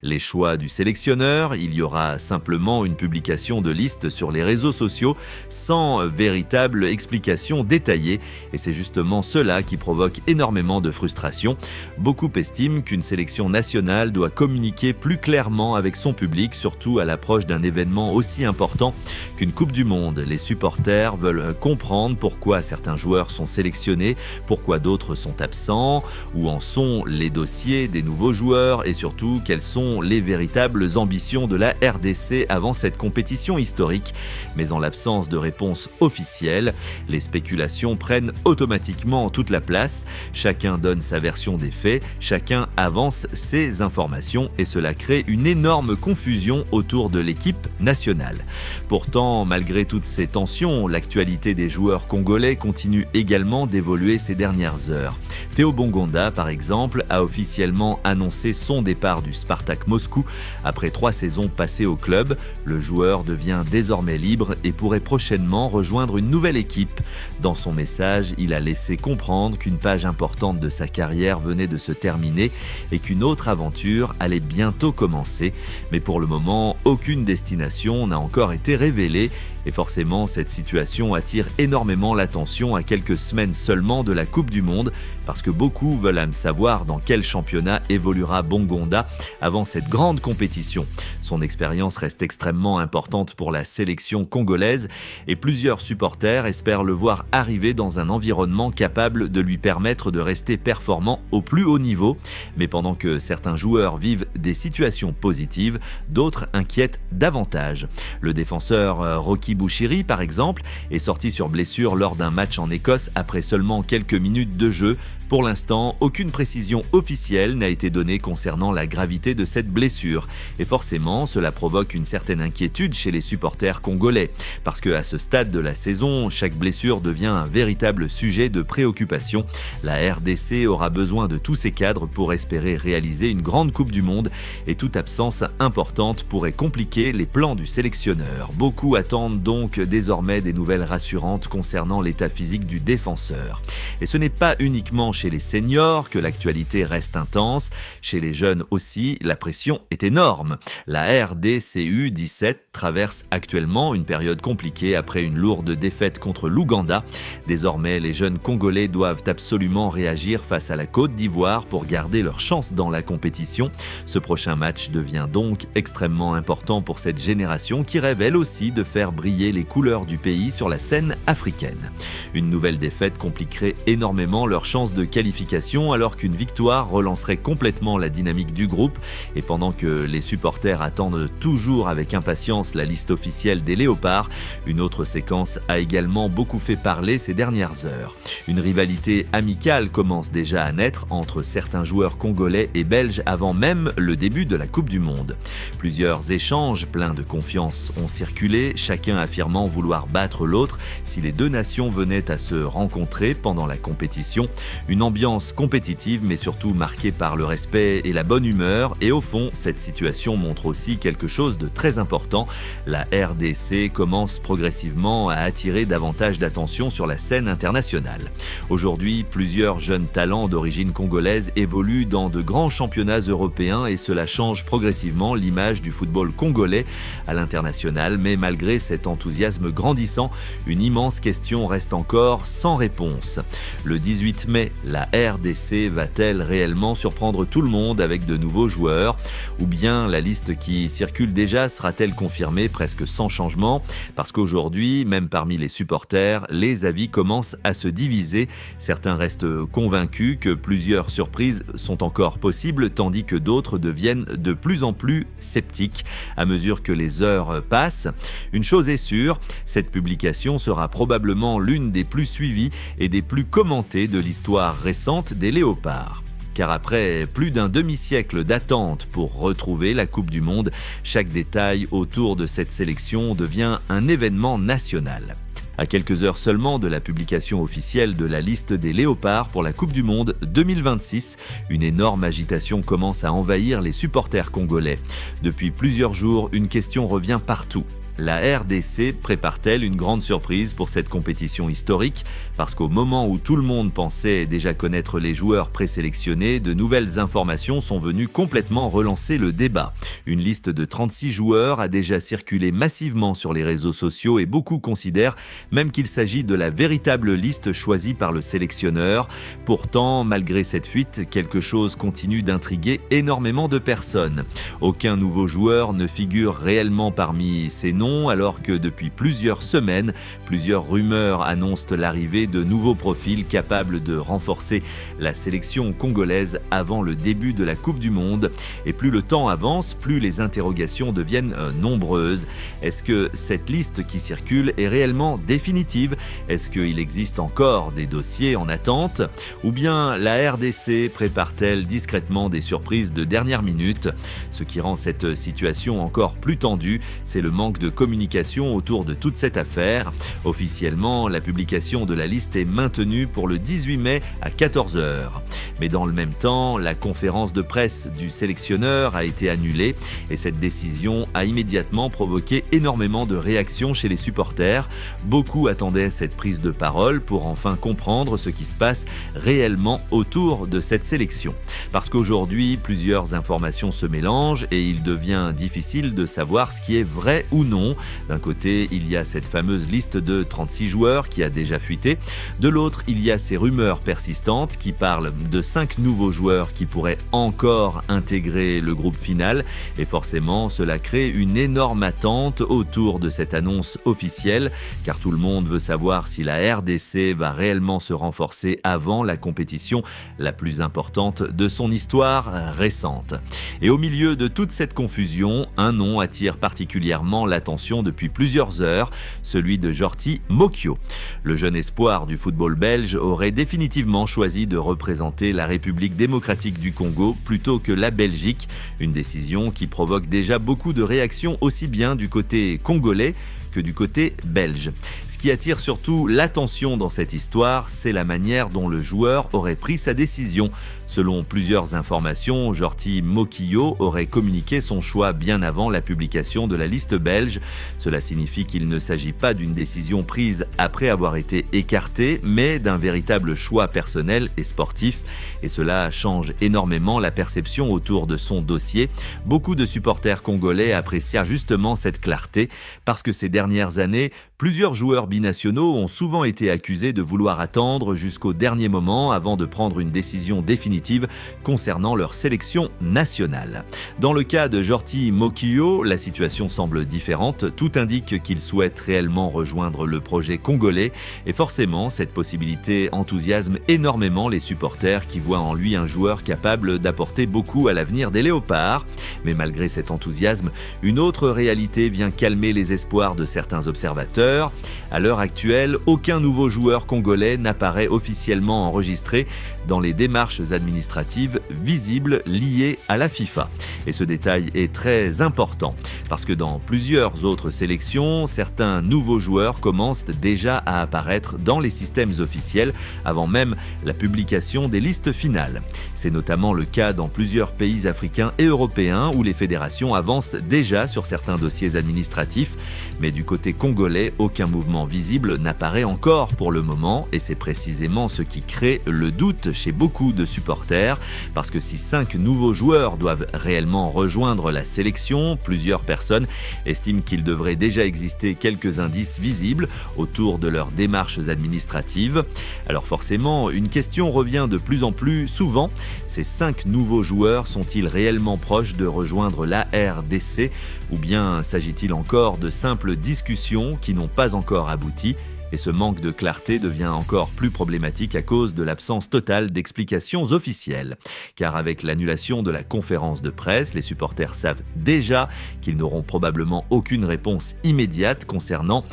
Les choix du sélectionneur, il y aura simplement une publication de liste sur les réseaux sociaux sans véritable explication détaillée et c'est justement cela qui provoque énormément de frustration. Beaucoup estiment qu'une sélection nationale doit communiquer plus clairement avec son public, surtout à l'approche d'un événement aussi important qu'une Coupe du Monde. Les supporters veulent comprendre pourquoi certains joueurs sont sélectionnés, pourquoi d'autres sont absents, où en sont les dossiers des nouveaux joueurs et surtout quels sont les véritables ambitions de la RDC avant cette compétition historique. Mais en l'absence de réponse officielle, les spéculations prennent automatiquement toute la place. Chacun donne sa version des faits, chacun avance ses informations et cela crée une énorme confusion autour de l'équipe nationale. Pourtant, malgré toutes ces tensions, l'actualité des joueurs congolais continue également d'évoluer ces dernières heures. Théo Bongonda, par exemple, a officiellement annoncé son départ du Spartak Moscou. Après 3 saisons passées au club, le joueur devient désormais libre et pourrait prochainement rejoindre une nouvelle équipe. Dans son message, il a laissé comprendre qu'une page importante de sa carrière venait de se terminer et qu'une autre aventure allait bientôt commencer. Mais pour le moment, aucune destination n'a encore été révélée. Et forcément, cette situation attire énormément l'attention à quelques semaines seulement de la Coupe du Monde, parce que beaucoup veulent savoir dans quel championnat évoluera Bongonda avant cette grande compétition. Son expérience reste extrêmement importante pour la sélection congolaise et plusieurs supporters espèrent le voir arriver dans un environnement capable de lui permettre de rester performant au plus haut niveau. Mais pendant que certains joueurs vivent des situations positives, d'autres inquiètent davantage. Le défenseur Rocky Bouchiri, par exemple, est sorti sur blessure lors d'un match en Écosse après seulement quelques minutes de jeu. Pour l'instant, aucune précision officielle n'a été donnée concernant la gravité de cette blessure. Et forcément, cela provoque une certaine inquiétude chez les supporters congolais. Parce qu'à ce stade de la saison, chaque blessure devient un véritable sujet de préoccupation. La RDC aura besoin de tous ses cadres pour espérer réaliser une grande Coupe du Monde. Et toute absence importante pourrait compliquer les plans du sélectionneur. Beaucoup attendent donc désormais des nouvelles rassurantes concernant l'état physique du défenseur. Et ce n'est pas uniquement chez les seniors que l'actualité reste intense, chez les jeunes aussi, la pression est énorme. La RDCU 17 traverse actuellement une période compliquée après une lourde défaite contre l'Ouganda. Désormais, les jeunes Congolais doivent absolument réagir face à la Côte d'Ivoire pour garder leur chance dans la compétition. Ce prochain match devient donc extrêmement important pour cette génération qui rêve elle aussi de faire briller les couleurs du pays sur la scène africaine. Une nouvelle défaite compliquerait énormément leurs chances de qualification alors qu'une victoire relancerait complètement la dynamique du groupe et pendant que les supporters attendent toujours avec impatience la liste officielle des Léopards, une autre séquence a également beaucoup fait parler ces dernières heures. Une rivalité amicale commence déjà à naître entre certains joueurs congolais et belges avant même le début de la Coupe du Monde. Plusieurs échanges pleins de confiance ont circulé, chacun affirmant vouloir battre l'autre si les deux nations venaient à se rencontrer pendant la compétition. Une ambiance compétitive mais surtout marquée par le respect et la bonne humeur et au fond, cette situation montre aussi quelque chose de très important. La RDC commence progressivement à attirer davantage d'attention sur la scène internationale. Aujourd'hui, plusieurs jeunes talents d'origine congolaise évoluent dans de grands championnats européens et cela change progressivement l'image du football congolais à l'international, mais malgré cet enthousiasme grandissant, une immense question reste encore sans réponse. Le 18 mai, la RDC va-t-elle réellement surprendre tout le monde avec de nouveaux joueurs? Ou bien la liste qui circule déjà sera-t-elle confirmée presque sans changement? Parce qu'aujourd'hui, même parmi les supporters, les avis commencent à se diviser. Certains restent convaincus que plusieurs surprises sont encore possibles, tandis que d'autres deviennent de plus en plus sceptiques à mesure que les heures passent. Une chose est sûre, cette publication sera probablement l'une des plus suivies et des plus commentées de l'histoire récente des Léopards. Car après plus d'un demi-siècle d'attente pour retrouver la Coupe du Monde, chaque détail autour de cette sélection devient un événement national. À quelques heures seulement de la publication officielle de la liste des Léopards pour la Coupe du Monde 2026, une énorme agitation commence à envahir les supporters congolais. Depuis plusieurs jours, une question revient partout. la RDC prépare-t-elle une grande surprise pour cette compétition historique? Parce qu'au moment où tout le monde pensait déjà connaître les joueurs présélectionnés, de nouvelles informations sont venues complètement relancer le débat. Une liste de 36 joueurs a déjà circulé massivement sur les réseaux sociaux et beaucoup considèrent même qu'il s'agit de la véritable liste choisie par le sélectionneur. Pourtant, malgré cette fuite, quelque chose continue d'intriguer énormément de personnes. Aucun nouveau joueur ne figure réellement parmi ces noms, alors que depuis plusieurs semaines, plusieurs rumeurs annoncent l'arrivée de nouveaux profils capables de renforcer la sélection congolaise avant le début de la Coupe du Monde. Et plus le temps avance, plus les interrogations deviennent nombreuses. Est-ce que cette liste qui circule est réellement définitive? Est-ce qu'il existe encore des dossiers en attente? Ou bien la RDC prépare-t-elle discrètement des surprises de dernière minute? Ce qui rend cette situation encore plus tendue, c'est le manque de communication autour de toute cette affaire. Officiellement, la publication de la liste est maintenue pour le 18 mai à 14h. Mais dans le même temps, la conférence de presse du sélectionneur a été annulée et cette décision a immédiatement provoqué énormément de réactions chez les supporters. Beaucoup attendaient cette prise de parole pour enfin comprendre ce qui se passe réellement autour de cette sélection. Parce qu'aujourd'hui, plusieurs informations se mélangent et il devient difficile de savoir ce qui est vrai ou non. D'un côté, il y a cette fameuse liste de 36 joueurs qui a déjà fuité. De l'autre, il y a ces rumeurs persistantes qui parlent de 5 nouveaux joueurs qui pourraient encore intégrer le groupe final. Et forcément, cela crée une énorme attente autour de cette annonce officielle, car tout le monde veut savoir si la RDC va réellement se renforcer avant la compétition la plus importante de son histoire récente. Et au milieu de toute cette confusion, un nom attire particulièrement l'attention depuis plusieurs heures, celui de Jordi Mokio. Le jeune espoir du football belge aurait définitivement choisi de représenter la République démocratique du Congo plutôt que la Belgique, une décision qui provoque déjà beaucoup de réactions aussi bien du côté congolais que du côté belge. Ce qui attire surtout l'attention dans cette histoire, c'est la manière dont le joueur aurait pris sa décision. Selon plusieurs informations, Jordi Mokio aurait communiqué son choix bien avant la publication de la liste belge. Cela signifie qu'il ne s'agit pas d'une décision prise après avoir été écarté, mais d'un véritable choix personnel et sportif. Et cela change énormément la perception autour de son dossier. Beaucoup de supporters congolais apprécient justement cette clarté parce que ces dernières années, plusieurs joueurs binationaux ont souvent été accusés de vouloir attendre jusqu'au dernier moment avant de prendre une décision définitive concernant leur sélection nationale. Dans le cas de Jordi Mokio, la situation semble différente. Tout indique qu'il souhaite réellement rejoindre le projet congolais et forcément, cette possibilité enthousiasme énormément les supporters qui voient en lui un joueur capable d'apporter beaucoup à l'avenir des Léopards. Mais malgré cet enthousiasme, une autre réalité vient calmer les espoirs de certains observateurs. À l'heure actuelle, aucun nouveau joueur congolais n'apparaît officiellement enregistré dans les démarches administratives visibles liées à la FIFA. Et ce détail est très important parce que dans plusieurs autres sélections, certains nouveaux joueurs commencent déjà à apparaître dans les systèmes officiels avant même la publication des listes finales. C'est notamment le cas dans plusieurs pays africains et européens où les fédérations avancent déjà sur certains dossiers administratifs, mais du côté congolais, aucun mouvement visible n'apparaît encore pour le moment et c'est précisément ce qui crée le doute chez beaucoup de supporters parce que si 5 nouveaux joueurs doivent réellement rejoindre la sélection, plusieurs personnes estiment qu'il devrait déjà exister quelques indices visibles autour de leurs démarches administratives. Alors forcément, une question revient de plus en plus souvent, ces 5 nouveaux joueurs sont-ils réellement proches de rejoindre la RDC ou bien s'agit-il encore de simples discussions qui n'ont pas encore abouti? Et ce manque de clarté devient encore plus problématique à cause de l'absence totale d'explications officielles. Car avec l'annulation de la conférence de presse, les supporters savent déjà qu'ils n'auront probablement aucune réponse immédiate concernant